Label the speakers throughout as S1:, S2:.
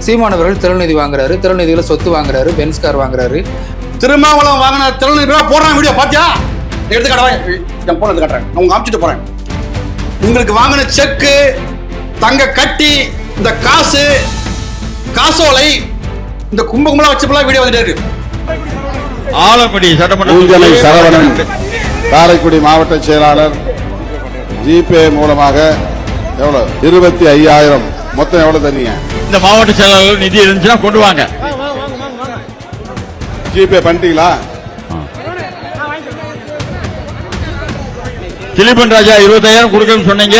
S1: சீமானவர்கள் திறநிதி வாங்குறாரு, திறநிதியில சொத்து வாங்குறாரு, பென்ஸ் கார் வாங்குறாரு.
S2: திருமாவளவன் வாங்கின திறநிதி போடுறான் வீடியோ பாத்தியா? எடுத்து காட்டுறேன், என் போன எடுத்து காட்டுறேன், நான் உங்க அனுப்பிச்சிட்டு போறேன். உங்களுக்கு வாங்கின செக்கு, தங்க கட்டி, இந்த காசு, காசோலை, இந்த கும்பகும்பலா வச்சப்பெல்லாம் வீடியோ வந்துட்டே இருக்கு.
S3: ஆலப்படி சட்டமன்ற
S4: சரவணன், காரைக்குடி மாவட்ட செயலாளர், ஜிபே மூலமாக எவ்வளவு 25,000 மொத்தம் எவ்வளவு தரீங்க?
S3: இந்த மாவட்ட செயலாளர் நிதி இருந்துச்சுன்னா கொண்டு வாங்க.
S4: ஜிபே பண்ணிட்டீங்களா?
S3: திலீபன் ராஜா 25,000 கொடுக்கணும்னு சொன்னீங்க.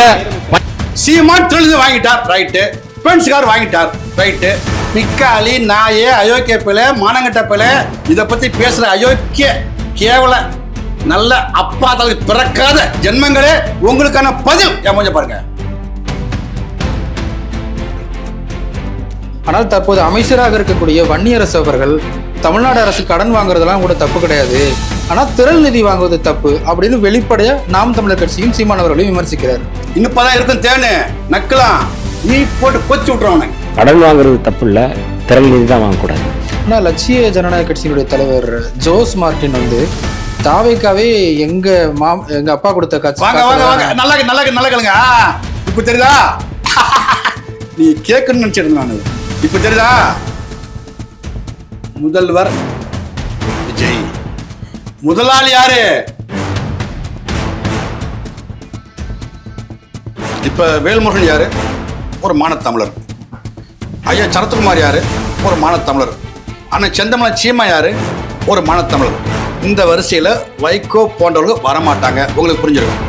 S2: சீமான் தெளிந்து வாங்கிட்டார், ரைட்டு. பென்ஸ்கார் வாங்கிட்டார், ரைட்டு. மிக்காலி, நாயே, அயோக்கிய பிள்ளை, மானங்கட்ட பிள்ளை, இதை பத்தி பேசுற அயோக்கிய கேவல நல்ல அப்பா தலை பிறக்காத ஜென்மங்களே, உங்களுக்கான பதில் என் கொஞ்சம் பாருங்க.
S1: ஆனால் தற்போது அமைச்சராக இருக்கக்கூடிய வன்னியரசு அவர்கள் தமிழ்நாடு அரசு கடன் வாங்குறதெல்லாம் கூட தப்பு கிடையாது, ஆனால் திரள் நிதி வாங்குவது தப்பு அப்படின்னு வெளிப்படையா நாம் தமிழர் கட்சியும் சீமானவர்களையும் விமர்சிக்கிறார்.
S2: இன்னும் இருக்கும் தேனு நக்கலாம் நீ போட்டு கொச்சு விட்டுறவன.
S5: கடன் வாங்குறது தப்பு இல்ல, திரள் நிதி தான் வாங்கக்கூடாது.
S1: ஆனால் லட்சிய ஜனநாயக கட்சியினுடைய தலைவர் ஜோஸ் மார்டின் வந்து தாவேக்காவே எங்க அப்பா கொடுத்த காட்சி.
S2: வாங்க வாங்க வாங்க, நல்லா நல்லா நல்லா கேளுங்க. இப்ப தெரியுதா? நீ கேட்கணும்னு நினைச்சிருந்தேன் நான். இப்ப தெரியுதா? முதல்வர் விஜய், முதலாளி யாரு? இப்ப வேல்முருகன் யாரு? ஒரு மானத்தமிழர். ஐயா சரத்குமார் யாரு? ஒரு மானத்தமிழர். அண்ணன் செந்தமலன் சீமா யாரு? ஒரு மானத்தமிழர். இந்த வரிசையில் வைகோ போன்றவர்கள் வரமாட்டாங்க, உங்களுக்கு புரிஞ்சிருக்கும்.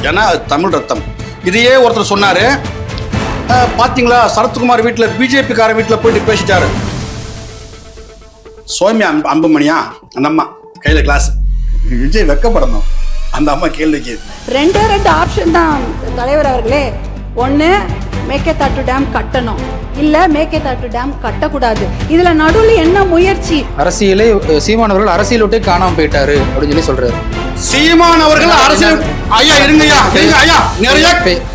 S2: ஏன்னா அது தமிழ் ரத்தம். இதையே ஒருத்தர் சொன்னாரு, பார்த்தீங்களா சரத்குமார் வீட்டில் பிஜேபி கார வீட்டில் போயிட்டு பேசிட்டாரு. சோமியா அன்புமணியா அந்த அம்மா கையில் கிளாஸ். விஜய் வெக்கப்படணும் அந்த அம்மா கேள்விக்கு.
S6: ரெண்டு ஆப்ஷன் தான் தலைவர் அவர்களே. ஒன்று மேகேதாட்டு டேம் கட்டணும், இல்ல மேகேதாட்டு டேம் கட்டக்கூடாது. இதுல நடுவில் என்ன முயற்சி?
S1: அரசியலே சீமானவர்கள் அரசியல் விட்டே காணாம போயிட்டாரு அப்படின்னு சொல்லி சொல்றாரு.
S2: சீமான் அவர்கள் அரசியல் ஐயா இருங்கய்யா ஐயா நிறைய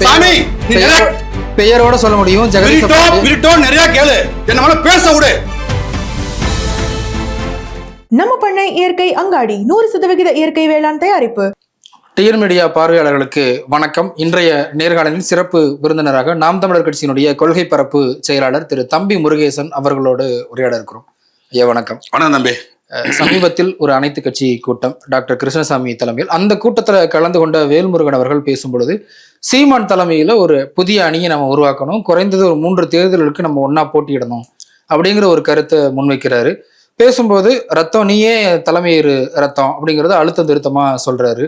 S2: சாமி
S1: பெயரோட சொல்ல முடியும்.
S2: ஜெகதீஷ் நிறைய கேளு, என்ன பேச விடு.
S7: நம்ம பண்ணை இயற்கை அங்காடி 100% இயற்கை வேளாண் தயாரிப்பு.
S1: டிஎன் மீடியா பார்வையாளர்களுக்கு வணக்கம். இன்றைய நேர்காணலின் சிறப்பு விருந்தினராக நாம் தமிழர் கட்சியினுடைய கொள்கை பரப்பு செயலாளர் திரு தம்பி முருகேசன் அவர்களோடு உரையாட இருக்கிறோம். ஐயா வணக்கம்.
S2: வணக்கம் தம்பி.
S1: சமீபத்தில் ஒரு அனைத்து கட்சி கூட்டம் டாக்டர் கிருஷ்ணசாமி தலைமையில், அந்த கூட்டத்தில் கலந்து கொண்ட வேல்முருகன் அவர்கள் பேசும் பொழுது சீமான் தலைமையில் ஒரு புதிய அணியை நம்ம உருவாக்கணும், குறைந்தது ஒரு 3 தேர்தல்களுக்கு நம்ம ஒன்னா போட்டியிடணும் அப்படிங்கிற ஒரு கருத்தை முன்வைக்கிறாரு. பேசும்போது ரத்தம் நீயே தலைமையேறு ரத்தம் அப்படிங்கிறத அழுத்தம் திருத்தமா சொல்றாரு.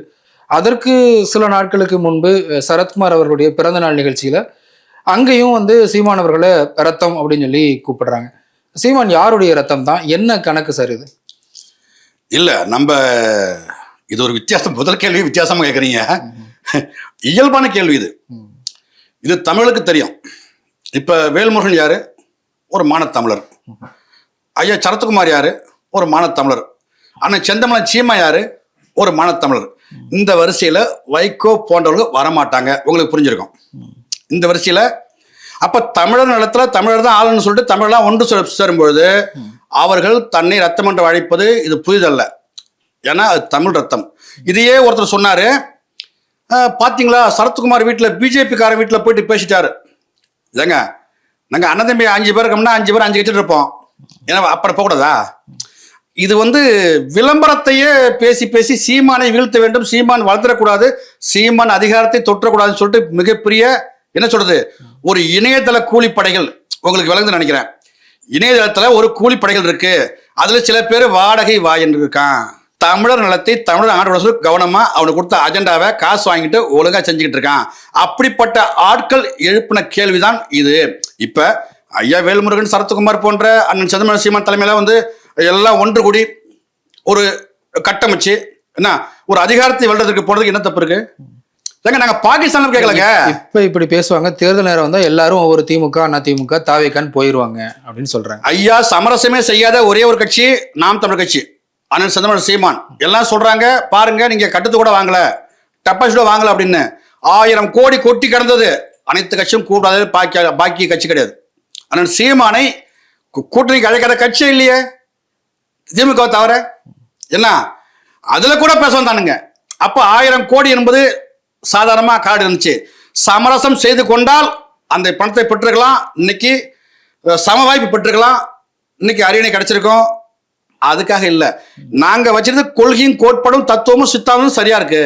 S1: அதற்கு சில நாட்களுக்கு முன்பு சரத்குமார் அவர்களுடைய பிறந்த நாள் நிகழ்ச்சியில அங்கேயும் வந்து சீமான் அவர்களை ரத்தம் அப்படின்னு சொல்லி கூப்பிடுறாங்க. சீமான் யாருடைய ரத்தம் தான்? என்ன கணக்கு சார் இது?
S2: இல்ல நம்ம இது ஒரு வித்தியாசம். முதல் கேள்வி வித்தியாசமா கேட்குறீங்க. இயல்பான கேள்வி இது. இது தமிழுக்கு தெரியும். இப்ப வேல்முருகன் யாரு? ஒரு மானத்தமிழர். ஐயா சரத்குமார் யாரு? ஒரு மானத்தமிழர். அண்ணன் செந்தமலன் சீமா யாரு? ஒரு மானத்தமிழர். இந்த வரிசையில வைகோ போன்றவர்கள் வரமாட்டாங்க, உங்களுக்கு புரிஞ்சிருக்கும். இந்த வரிசையில அப்ப தமிழர் நிலத்துல தமிழர் தான் ஆளுன்னு சொல்லிட்டு தமிழெல்லாம் ஒன்று சேரும்பொழுது அவர்கள் தன்னை ரத்தம் என்று அழைப்பது இது புதிதல்ல. ஏன்னா அது தமிழ் ரத்தம். இதையே ஒருத்தர் சொன்னாரு, பாத்தீங்களா சரத்குமார் வீட்டுல பிஜேபி கார வீட்டுல போயிட்டு பேசிட்டாரு. இல்லைங்க, நாங்க அண்ணன் தம்பி 5 பேர் இருக்கோம்னா 5 பேர் 5 கட்சிட்டு இருப்போம். ஏன்னா அப்புறம் போகக்கூடாதா? இது வந்து விளம்பரத்தையே பேசி பேசி சீமானை வீழ்த்த வேண்டும், சீமான் வளர்த்துடக்கூடாது, சீமான் அதிகாரத்தை தொற்றக்கூடாதுன்னு சொல்லிட்டு மிகப்பெரிய என்ன சொல்றது ஒரு இணையதள கூலிப்படைகள் உங்களுக்கு விளங்குதுன்னு நினைக்கிறேன். இணையதளத்துல ஒரு கூலிப்படைகள் இருக்கு. அதுல சில பேர் வாடகை வாயின்னு இருக்கான். தமிழர் நிலத்தை தமிழர் ஆண்டு கவனமா அவனுக்கு கொடுத்த அஜெண்டாவை காசு வாங்கிட்டு ஒழுங்கா செஞ்சுக்கிட்டு இருக்கான். அப்படிப்பட்ட ஆட்கள் எழுப்பின கேள்விதான் இது. இப்ப ஐயா வேல்முருகன், சரத்குமார் போன்ற அண்ணன் செந்தமலன் சீமான் தலைமையில வந்து எல்லாம் ஒன்று கூடி ஒரு கட்டமைச்சு என்ன ஒரு அதிகாரத்தை வெல்றதுக்கு போறதுக்கு என்ன தப்பு இருக்கு? நாங்க பாகிஸ்தான் கேட்கலங்க.
S1: இப்ப இப்படி பேசுவாங்க, தேர்தல் நேரம் வந்தா எல்லாரும் ஒவ்வொரு திமுக அண்ணா திமுக தாவேக்கான்னு போயிருவாங்க அப்படின்னு சொல்றாங்க.
S2: ஐயா சமரசமே செய்யாத ஒரே ஒரு கட்சி நாம் தமிழர் கட்சி, அண்ணன் செந்தமலன் சீமான். எல்லாம் சொல்றாங்க பாருங்க, நீங்க கட்டத்து கூட வாங்கல, டெபாசிட் வாங்கல அப்படின்னு 1000 கோடி கொட்டி கிடந்தது. அனைத்து கட்சியும் கூடாது, பாக்கி கட்சி கிடையாது. அண்ணன் சீமானை கூட்டணிக்கு அழைக்காத கட்சி இல்லையே திமுக தவிர. என்ன அதுல கூட பேச வந்தானுங்க. அப்ப 1000 கோடி என்பது சாதாரணமா கார்டு இருந்துச்சு. சமரசம் செய்து கொண்டால் அந்த பணத்தை பெற்றுக்கலாம், இன்னைக்கு சம வாய்ப்பு பெற்றுக்கலாம், இன்னைக்கு அரியணை கிடைச்சிருக்கோம். அதுக்காக இல்லை, நாங்க வச்சிருந்த கொள்கையும் கோட்பாடும் தத்துவமும் சித்தாந்தமும் சரியா இருக்கு,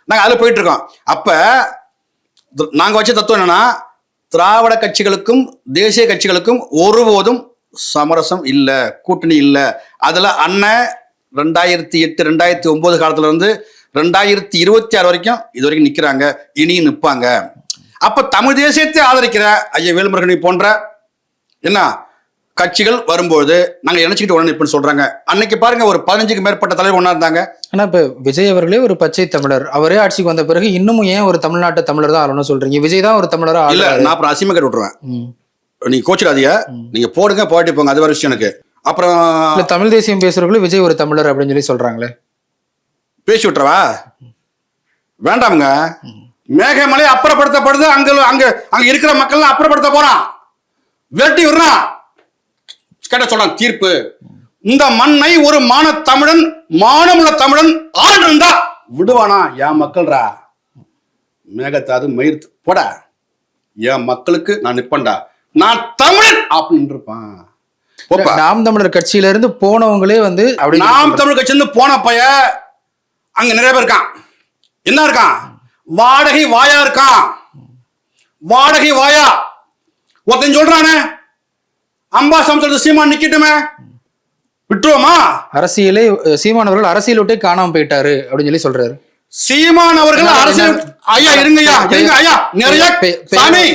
S2: நாங்க அதுல போயிட்டு இருக்கோம். அப்ப நாங்க வச்ச தத்துவம் என்னன்னா, திராவிட கட்சிகளுக்கும் தேசிய கட்சிகளுக்கும் ஒருபோதும் சமரசம் இல்லை, கூட்டணி இல்லை. அதுல அண்ணன் 2008 2009 காலத்துல இருந்து 2026 வரைக்கும் இது வரைக்கும் நிக்கிறாங்க, இனியும் நிற்பாங்க. அப்ப தமிழ் தேசியத்தை ஆதரிக்கிற ஐயா வேல்முருகனை போன்ற என்ன கட்சிகள் வரும்போது நாங்க நினைச்சுக்கிட்டு உடனே நிற்போம்னு சொல்றாங்க. அன்னைக்கு பாருங்க, ஒரு 15க்கு மேற்பட்ட தலைவர் ஒண்ணா இருந்தாங்க.
S1: ஆனா இப்ப விஜய் அவர்களே ஒரு பச்சை தமிழர், அவரே ஆட்சிக்கு வந்த பிறகு இன்னமும் ஏன் ஒரு தமிழ்நாட்டு தமிழர் தான் ஆளணும்னு சொல்றீங்க? விஜய் தான் ஒரு தமிழரா
S2: இல்ல, நான் அப்புறம் அசிமா கட்டி விட்டுருவேன். நீங்க கோச்சிடாதீங்க, நீங்க போடுங்க போயிட்டு போங்க, அது வேற விஷயம். எனக்கு அப்புறம்
S1: தமிழ் தேசியம் பேசுறவங்களும் விஜய் ஒரு தமிழர் அப்படின்னு சொல்லி சொல்றாங்களே,
S2: பேசி விட்டுறவா? வேண்டாமுங்க. மேகமலை அப்புறப்படுத்தப்படுது, அங்க இருக்கிற மக்கள் அப்புறப்படுத்த போறான், வெட்டி விடுறான். கேட்ட சொல்றான் தீர்ப்பு. இந்த மண்ணை ஒரு தமிழன், மானமுள்ள தமிழன் ஆள் இருந்தா விடுவானா? என் மக்கள்ரா, மேகத்தாது மயிர் போட, என் மக்களுக்கு நான் நிப்பண்டா, நான் தமிழன் அப்படின்னு இருப்பான்.
S1: நாம் தமிழர் கட்சியில இருந்து போனவங்களே வந்து
S2: நாம் தமிழர் கட்சியில இருந்து போன பைய அங்க நிறைய பேர் இருக்கான். என்ன இருக்கான்? வாடகை வாயா இருக்கான். வாடகை வாயா ஒருத்தன் சொல்றானே, அம்பாசம் சீமான் நிக்கட்டுமே, விட்டுருவோமா?
S1: அரசியலே சீமான் அவர்கள் அரசியல் விட்டே காணாம போயிட்டாரு அப்படின்னு சொல்லி சொல்றாரு.
S2: சீமான் அவர்கள் அரசியல் ஐயா இருங்கய்யா, இருங்க ஐயா, நிறைய சாமி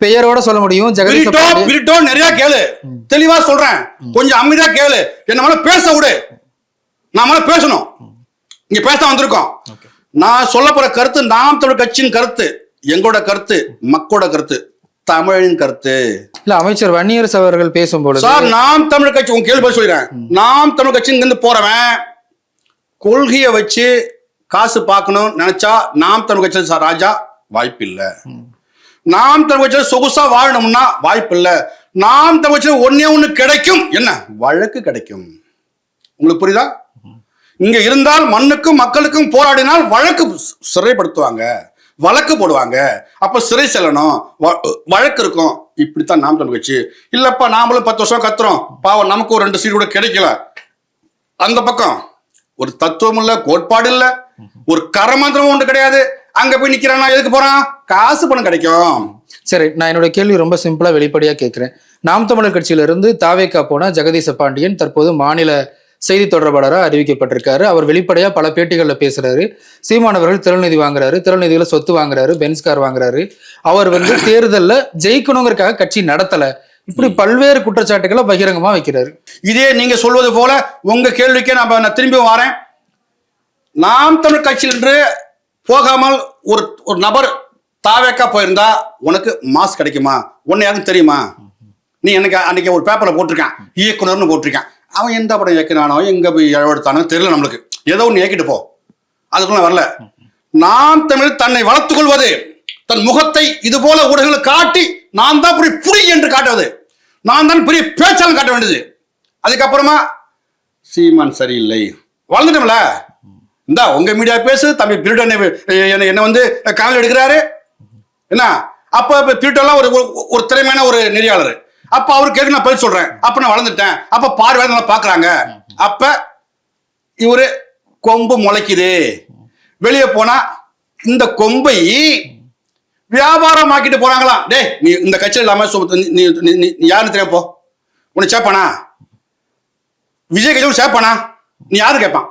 S1: பெயரோட சொல்ல முடியும்.
S2: ஜெகதீஷ் நிறைய கேளு, தெளிவா சொல்றேன், கொஞ்சம் அமைதியா கேளு. என்ன பேச விடு, நாம பேசணும். இங்க பேச வந்திருக்கோம். நான் சொல்ல போற கருத்து நாம் தமிழ் கட்சியின் கருத்து, எங்களோட கருத்து, மக்களோட கருத்து, தமிழின் கருத்து.
S1: இல்ல, அமைச்சர் வன்னியரசு அவர்கள் பேசும்போது
S2: சார், நாம் தமிழ் கட்சி உங்க கேள்வி சொல்றேன். நாம் தமிழ் கட்சி இருந்து போறவன் கொள்கையை வச்சு காசு பார்க்கணும் நினைச்சா நாம் தமிழ் கட்சி சார் ராஜா வாய்ப்பு இல்ல. நாம் தமிழ் கட்சியில சொகுசா வாழணும்னா வாய்ப்பு இல்ல. நாம் தமிழ் கட்சியில ஒண்ணு கிடைக்கும், என்ன வழக்கு கிடைக்கும். உங்களுக்கு புரியுதா? இங்க இருந்தால் மண்ணுக்கும் மக்களுக்கும் போராடினால் வழக்கு சிறைப்படுத்துவாங்க, வழக்கு போடுவாங்க. அப்ப சிறை செல்லணும், வழக்கு இருக்கும். இப்படித்தான் நாம் தமிழ் கட்சி. இல்லப்பா நாமளும் 10 வருஷம் கத்துறோம், பாவம் நமக்கு ஒரு 2 சீட் கூட கிடைக்கல. அந்த பக்கம் ஒரு தத்துவம் இல்ல, கோட்பாடு இல்ல, ஒரு கரமந்திரம் ஒன்று கிடையாது. அங்க போய் நிக்கிறானா, எதுக்கு போறான்? காசு பணம் கிடைக்கும்.
S1: சரி, நான் என்னோட கேள்வி ரொம்ப சிம்பிளா வெளிப்படையா கேட்கிறேன். நாம் தமிழர் கட்சியில இருந்து தாவேக்கா போன ஜெகதீச பாண்டியன் தற்போது மாநில செய்தி தொடர்பாளராக அறிவிக்கப்பட்டிருக்காரு. அவர் வெளிப்படையா பல பேட்டிகள்ல பேசுறாரு. சீமானவர்கள் திரள்நிதி வாங்குறாரு, திரள்நிதியில சொத்து வாங்குறாரு, பென்ஸ் கார் வாங்குறாரு, அவர் வந்து தேர்தல்ல ஜெயிக்கணுங்கிறதுக்காக கட்சி நடத்தல, இப்படி பல்வேறு குற்றச்சாட்டுகளை பகிரங்கமா வைக்கிறாரு.
S2: இதே நீங்க சொல்வது போல உங்க கேள்விக்கே நான் திரும்பி வரேன். நாம் தமிழ் கட்சியில் என்று போகாமல் ஒரு நபர் தாவேக்கா போயிருந்தா உனக்கு மாஸ் கிடைக்குமா? ஒன்னு யாருக்கும் தெரியுமா? நீ எனக்கு அன்னைக்கு ஒரு பேப்பர்ல போட்டிருக்கான், இயக்குனர்னு போட்டிருக்கான். அவன் எந்த படம் இயக்கினானோ, எங்க போய் எடுத்தானோ தெரியல நம்மளுக்கு. ஏதோ ஒன்று இயக்கிட்டு போ, அதுக்குள்ள வரல. நாம் தமிழ் தன்னை வளர்த்துக் கொள்வது, தன் முகத்தை இது போல ஊடகங்களை காட்டி நான் தான் புரி என்று காட்டுவது, நான் தான் பெரிய பேச்சாலும் காட்ட வேண்டியது. அதுக்கப்புறமா சீமான் சரியில்லை, வளர்ந்துட்டோம்ல, இந்தா உங்க மீடியா பேசு, தம்பி பிரிட்டன் என்ன வந்து காணொலி எடுக்கிறாரு என்ன. அப்ப பிரிட்டன்லாம் ஒரு திறமையான ஒரு நெறியாளர். அப்ப அவருக்கு கேட்க நான் பதில் சொல்றேன். அப்ப நான் வளர்ந்துட்டேன். அப்ப பார்வையாளர் பாக்குறாங்க. அப்ப இவரு கொம்பு முளைக்குது, வெளியே போனா இந்த கொம்பை வியாபாரம் ஆக்கிட்டு போறாங்களாம். டே, நீ இந்த கட்சியில் இல்லாம நீ யாருன்னு தெரியும், போ உன்னை சேப்பானா? விஜய் கட்சி சேப்பானா? நீ யாரு கேட்பான்?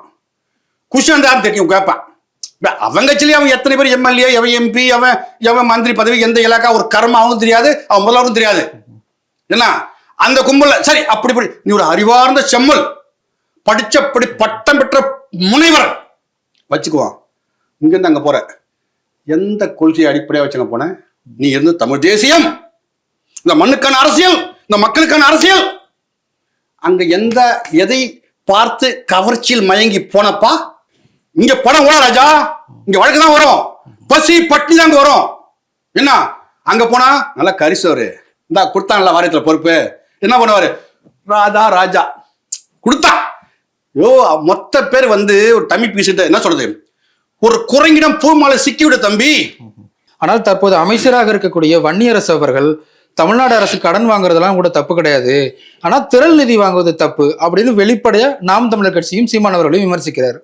S2: குஷன் யாரும் தெரியும் கேட்பான். அவன் கட்சியிலேயே அவன் எத்தனை பேர் எம்எல்ஏ, எவன் எம்பி, எவன் மந்திரி பதவி, எந்த இலாக்கா, ஒரு கர்மம் அவனுக்கு தெரியாது, அவன் முதல்வருக்கும் தெரியாது. என்ன அந்த கும்பல்ல சரி, அப்படி நீ ஒரு அறிவார்ந்த செம்மல், படிச்சப்படி பட்டம் பெற்ற முனைவர் வச்சுக்குவான். இங்க இருந்து அங்க போற எந்த கொள்கையை அடிப்படையா வச்சுங்க போன? நீ இருந்து தமிழ் தேசியம், இந்த மண்ணுக்கான அரசியல், இந்த மக்களுக்கான அரசியல், அங்க எதை பார்த்து கவர்ச்சியில் மயங்கி போனப்பா? இங்க பணம் ஓட ராஜா, இங்க வழக்கு தான் வரும், பசி பட்டினி தாங்க வரும். என்ன அங்க போனா நல்லா கரிசோரு இந்தா கொடுத்தாங்கல்ல வாரியத்துல பொறுப்பு, என்ன பண்ணுவாரு, ராதா ராஜா கொடுத்தா மொத்த பேர் வந்து ஒரு டம்மி பீஸ்ட்டு என்ன சொல்றது, ஒரு குரங்கிடம் பூமாலை சிக்கிவிட தம்பி.
S1: ஆனால் தற்போது அமைச்சராக இருக்கக்கூடிய வன்னியரசு அவர்கள் தமிழ்நாடு அரசு கடன் வாங்குறதெல்லாம் கூட தப்பு கிடையாது, ஆனா திரள் நிதி வாங்குவது தப்பு அப்படின்னு வெளிப்படையா நாம் தமிழர் கட்சியும் சீமான் அவர்களையும் விமர்சிக்கிறார்.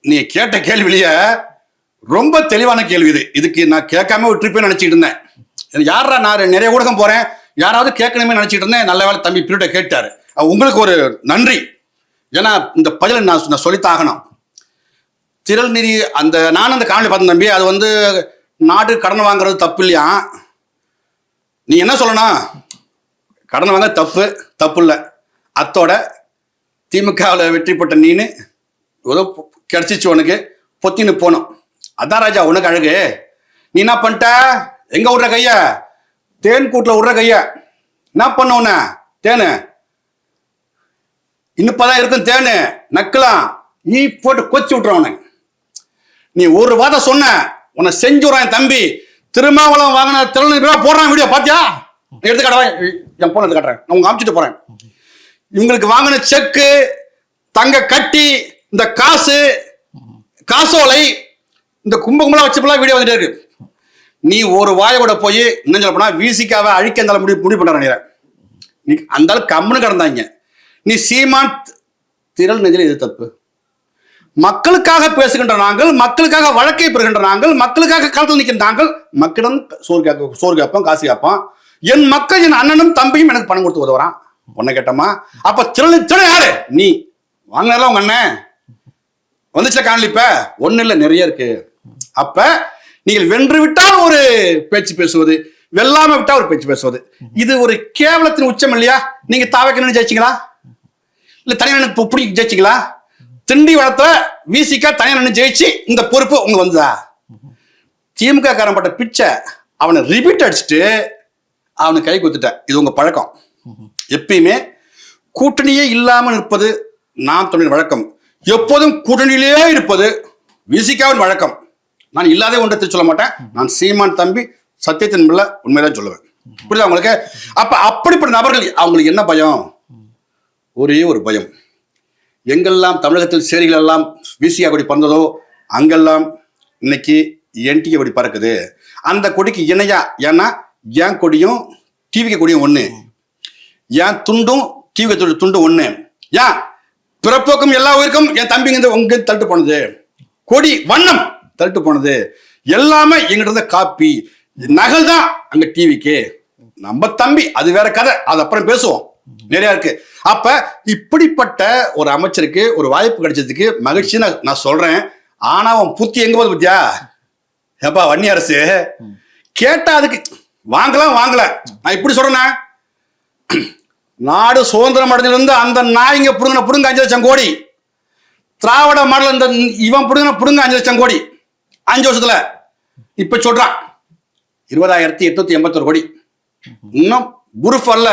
S2: நீ கேட்ட கேள்வியிலேயே ரொம்ப தெளிவான கேள்வி இது. இதுக்கு நான் கேட்காம விட்டுருப்பேன்னு நினைச்சிட்டு இருந்தேன். யாரா நான் நிறைய ஊடகம் போறேன், யாராவது கேட்கணுமே நினைச்சிட்டு இருந்தேன். நல்ல வேலை தம்பி பீரியட கேட்டாரு. உங்களுக்கு ஒரு நன்றி. ஏன்னா இந்த பதிலை நான் சொல்லித்தாகணும். திரள் நிதி நானும் அந்த காணொலி பார்த்தேன் தம்பி. அது வந்து நாடு கடன் வாங்குறது தப்பு இல்லையா? நீ என்ன சொல்லணும், கடன் வாங்க தப்பு இல்லை. அத்தோட திமுகவில் வெற்றி பெற்ற நீனு ஏதோ கிடைச்சிச்சு உனக்கு, பொத்தின்னு போனோம். அதான் ராஜா உனக்கு அழகு. நீ என்ன பண்ணிட்ட, எங்க விடுற கைய, தேன் கூட்டில் விடுற கைய என்ன பண்ண உன்ன, தேனு இன்னும் இருக்கும், தேனு நக்கலாம் நீ போட்டு கொச்சி விட்டுற உனக்கு. நீ ஒரு வார்த்தை சொன்ன உன்னை செஞ்சுறான் தம்பி. திருமாவளம் வாங்கின திறன் போடுறான் வீடியோ பாத்தியா? எடுத்து காட்டுறேன், என் போன எடுத்து காட்டுறேன், நான் உங்க அனுப்பிச்சுட்டு போறேன். இவங்களுக்கு வாங்கின செக்கு, தங்க கட்டி, இந்த காசோலை, இந்த கும்பகும்பலா வச்சுப்பெல்லாம் வீடியோ வந்துட்டே இருக்கு. நீ ஒரு வாயை கூட போய் இன்னும் சொல்ல போனா விசிகாவை அழிக்க இருந்தாலும் முடிவு பண்ற. நீ அந்த அளவுக்கு கம்முன்னு கிடந்தாங்க. நீ சீமான் திரள் நிதியில் இது தப்பு. மக்களுக்காக பேசுகின்ற நாங்கள், மக்களுக்காக வழக்கை பெறுகின்ற நாங்கள், மக்களுக்காக களத்தில் நிற்கின்ற நாங்கள், மக்களிடம் சோறு கேட்போம், காசு கேட்போம். என் மக்கள், என் அண்ணனும் தம்பியும் எனக்கு பணம் கொடுத்து உதவுறான். உன்னை கேட்டமா? அப்ப திரள் யாரு? நீ வாங்கினால உங்க அண்ணன் வந்துச்சுல காணொலி. இப்ப ஒண்ணு இல்ல, நிறைய இருக்கு. அப்ப நீங்கள் வென்று விட்டால் ஒரு பேச்சு பேசுவது, வெல்லாம விட்டா ஒரு பேச்சு பேசுவது, இது ஒரு கேவலத்தின் உச்சம் இல்லையா? நீங்க தாவக்க ஜெயிச்சிங்களா, இல்ல தனியாக புடி ஜெயிச்சிங்களா? திண்டி வளத்துல விசிகா தனியா நின்று ஜெயிச்சு இந்த பொறுப்பு உங்க வந்ததா? திமுக காரன் பட்ட பிச்சை அவனை ரிப்பீட் அடிச்சுட்டு அவனுக்கு கை கொடுத்துட்ட. இது உங்க பழக்கம். எப்பயுமே கூட்டணியே இல்லாமல் இருப்பது நாம் தமிழின் வழக்கம். எப்போதும் கூட்டணியிலேயே இருப்பது விசிகாவின் வழக்கம். நான் இல்லாத ஒன்றத்தை சொல்ல மாட்டேன். நான் சீமான் தம்பி சத்தியத்தின் மேல உண்மைதான் சொல்லுவேன். புரியுதா உங்களுக்கு? அப்ப அப்படிப்பட்ட நபர்கள் அவங்களுக்கு என்ன பயம்? ஒரே ஒரு பயம். எங்கெல்லாம் தமிழகத்தில் சேரிகள் எல்லாம் விசிகா கொடி பறந்ததோ அங்கெல்லாம் இன்னைக்கு என்டிஏ கொடி பறக்குது. அந்த கொடிக்கு இணையா, ஏன்னா என் கொடியும் டிவிக்கு கொடியும் ஒண்ணு, என் துண்டும் டிவிக்கு துண்டும் ஒண்ணு. ஏன் பிறப்போக்கும் எல்லா உயிருக்கும் என் தம்பிங்க உங்க தள்ளிட்டு போனது, கொடி வண்ணம் தள்ளிட்டு போனது எல்லாமே எங்கிட்ட இருந்த காப்பி நகல் தான் அங்க டிவிக்கு. நம்ம தம்பி அது வேற கதை, அது அப்புறம் பேசுவோம், நிறைய இருக்கு. அப்ப இப்படிப்பட்ட ஒரு அமைச்சருக்கு ஒரு வாய்ப்பு கிடைச்சதுக்கு மகிழ்ச்சி நான் சொல்றேன். ஆனா அவன் புத்தி எங்க போது பத்தியா? ஏப்பா வன்னி அரசு கேட்டா அதுக்கு வாங்கல. நான் இப்படி சொல்றேன், நாடு சுதந்திரம் அடைஞ்சிலிருந்து அந்த நாய்ங்க புடுங்க 5 லட்சம் கோடி, திராவிட மாடல் இந்த இவன் புடுங்க 5 லட்சம் கோடி 5 வருஷத்துல. இப்ப சொல்றான் 20,881 கோடி. இன்னும் குரூப் அல்ல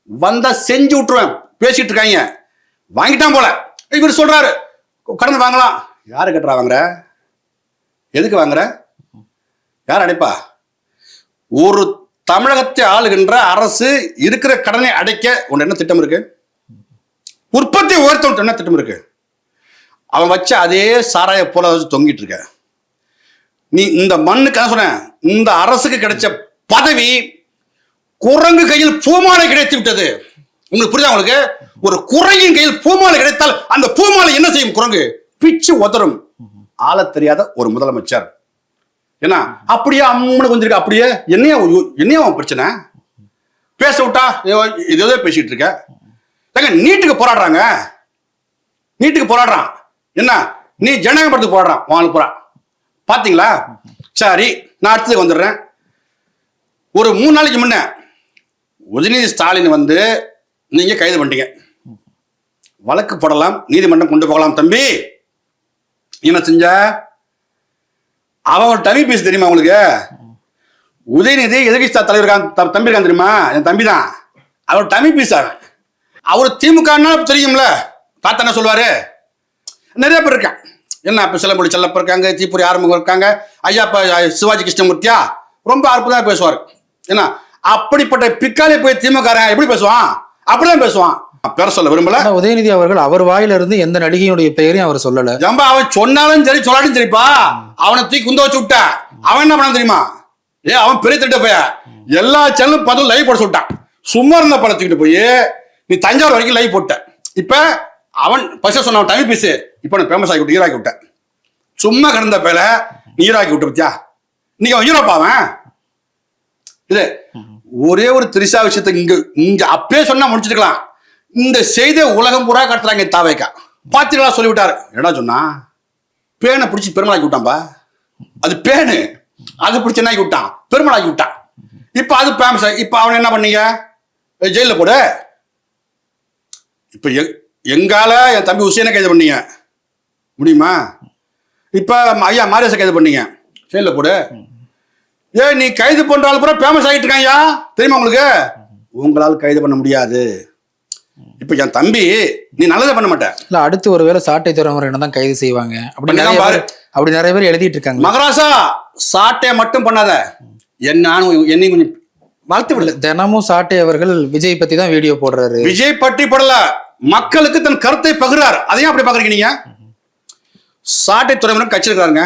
S2: வந்தா செஞ்சு விட்டுருவேன் பேசிட்டு இருக்காங்க. வாங்கிட்டான் போல. இவர் சொல்றாரு கடன் வாங்கலாம். யாரு கட்டுறா வாங்குற? எதுக்கு வாங்குற? யார் அடைப்பா? ஒரு தமிழகத்தை ஆளுகின்ற அரசு இருக்கிற கடனை அடைக்க உன் என்ன திட்டம் இருக்கு? உற்பத்தி உயர்த்த என்ன திட்டம் இருக்கு? அவன் வச்ச அதே சாராய போல தொங்கிட்டு இருக்க. நீ இந்த மண்ணுக்கு சொன்ன, இந்த அரசுக்கு கிடைச்ச பதவி குரங்கு கையில் பூமாலை கிடைத்து விட்டது. உங்களுக்கு புரியுதா? உங்களுக்கு ஒரு குரங்கின் கையில் பூமாலை கிடைத்தால் அந்த பூமாலை என்ன செய்யும்? குரங்கு பிச்சு உதறும். ஆள தெரியாத ஒரு முதலமைச்சர் என்ன அப்படியே அம்மனு கொஞ்சம் அப்படியே என்னையா பிரச்சனை? பேச விட்டா ஏதோ பேசிட்டு இருக்க. நீட்டுக்கு போராடுறாங்க, நீட்டுக்கு போராடுறான். என்ன நீ ஜனநாயக படத்துக்கு போராடுறான், வாழ் போறான். பாத்தீங்களா? சரி, நான் அடுத்ததுக்கு வந்துடுறேன். ஒரு 3 நாளைக்கு முன்ன உதயநிதி ஸ்டாலின் வந்து நீங்க கைது பண்ணிட்டீங்க. வழக்கு போடலாம், நீதிமன்றம் கொண்டு போகலாம். தம்பி என்ன செஞ்ச? அவன் டமி பீஸ் தெரியுமா உங்களுக்கு? உதயநிதி எதிர்கட்சி தலைவர் தம்பி இருக்கான் தெரியுமா? என் தம்பி தான். அவர் டமி பீஸ். அவர் திமுக தெரியும்ல. பார்த்தா என்ன சொல்லுவாரு? நிறைய பேர் இருக்கான். என்ன இப்ப சிலம்பொழி செல்லப்ப இருக்காங்க, தீபுரி ஆரம்பம் இருக்காங்க, ஐயா சிவாஜி கிருஷ்ணமூர்த்தியா ரொம்ப அற்புதமா பேசுவார். என்ன அப்படிப்பட்ட பிக்காலே போய் திமுக எப்படி பேசுவான்? அப்படிதான் பேசுவான். பேர சொல்ல விரும்பல.
S1: ஆனா உதயநிதி அவர்கள் அவர் வாயில இருந்து எந்த நடிகையுடைய பெயரையும் அவர் சொல்லல.
S2: ஏம்பா அவன் சொன்னாலும் சரி சொல்லாலும் சரிப்பா, அவனை தூக்கி குந்த வச்சு விட்ட. அவன் என்ன பண்ண தெரியுமா? அவன் பெரிய திட்ட போய எல்லா சேனலும் பார்த்து லைவ் போட சொல்லிட்டான். சும்மா இருந்த படம் தூக்கிட்டு போய் நீ தஞ்சாவூர் வரைக்கும் லைவ் போட்ட. இப்ப அவன் பசங்க சொன்ன டைம் பீஸ் இப்ப நான் ஃபேமஸ் ஆகி விட்டு ஹீரோக்கி விட்டேன். சும்மா கிடந்த பேல ஹீரோக்கி விட்ட பத்தியா? நீங்க அவன் ஹீரோப்பா அவன். இது ஒரே ஒரு திரிசா விஷயத்தை இங்க அப்பயே சொன்னா முடிச்சிருக்கலாம். இந்த செய்தியை உலகம் பூரா கடத்துறாங்க. தாவேக்கா பாத்தீங்களா சொல்லிவிட்டாரு. என்ன சொன்னா? பேனை பிடிச்சி பெருமளாக்கி விட்டான்பா. அது பேனு, அது பிடிச்சி என்ன ஆக்கி விட்டான்? பெருமளாக்கி விட்டான். இப்ப அது ஃபேமஸ். இப்ப அவன் என்ன பண்ணீங்க? ஜெயில போடு. இப்ப எங்கால என் தம்பி உசேனை கைது பண்ணீங்க, முடியுமா? இப்ப ஐயா மாரியசை கைது பண்ணீங்க, ஜெயில போடு. நீ கைது பண்றாலும் பூரா ஃபேமஸ் ஆகிட்டு இருக்கான். ஐயா தெரியுமா உங்களுக்கு? உங்களால் கைது பண்ண முடியாது. இப்ப என் தம்பி நீ நல்லதை பண்ண மாட்டேன்.
S1: இல்ல அடுத்து ஒருவேளை சாட்டை துறைமுறை தான் கைது செய்வாங்க அப்படி நிறைய பேர் எழுதிட்டு இருக்காங்க.
S2: மகராசா சாட்டையை மட்டும் பண்ணாத, என்னையும் கொஞ்சம் வாழ்த்து விடல.
S1: தினமும் சாட்டை அவர்கள் விஜய் பத்தி தான் வீடியோ போடுறாரு.
S2: விஜய் பற்றி போடல, மக்களுக்கு தன் கருத்தை பகிர்றாரு. அதையும் அப்படி பாக்குறீங்க நீங்க? சாட்டை துறைமுறை கட்சி இருக்கிறாருங்க,